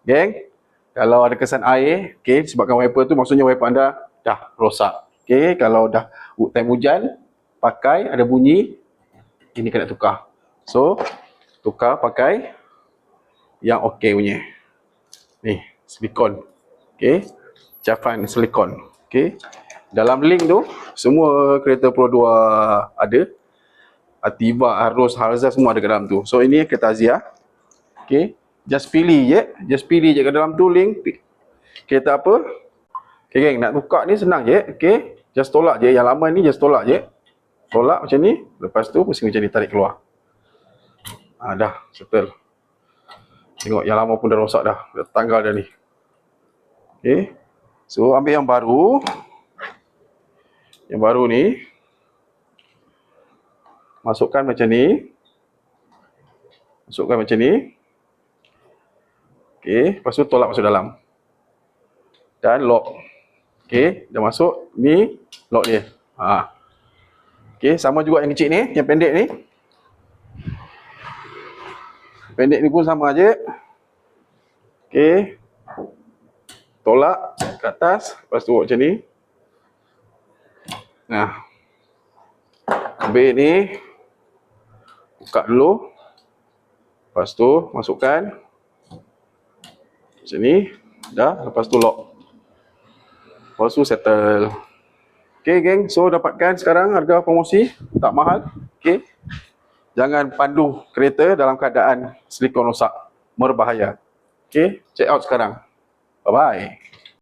Geng, kalau ada kesan air, okay, sebabkan wiper tu maksudnya wiper anda dah rosak. Okay, kalau dah time hujan, pakai ada bunyi, ini kena tukar. So, tukar pakai yang okey punya. Ni, silikon. Okay, cafan silikon. Okay, dalam link tu, semua kereta Pro 2 ada. Ativa, Arus, Harza semua ada kat dalam tu. So, ini kereta Azia. Okay, just pilih je kat dalam tu link. Kereta apa? Okay, geng, nak tukar ni senang je. Okay, just tolak je. Yang lama ni just tolak je. Tolak macam ni. Lepas tu, pusing macam ni, tarik keluar. Dah, settle. Tengok, yang lama pun dah rosak dah. Dah tanggal dah ni. Okay, so ambil yang baru. Yang baru ni, masukkan macam ni. Masukkan macam ni. Okay, lepas tu tolak masuk dalam. Dan lock. Okay, dah masuk. Ni lock dia. Okay, sama juga yang kecil ni, yang pendek ni. Pendek ni pun sama aja. Okay, tolak ke atas. Lepas tu buat macam ni. Ambil ni, buka dulu. Lepas tu masukkan macam ni. Dah, lepas tu lock. Lepas tu settle. Okay, geng, so dapatkan sekarang harga promosi, tak mahal. Okay, jangan pandu kereta dalam keadaan silikon rosak, berbahaya. Okay, check out sekarang. Bye bye.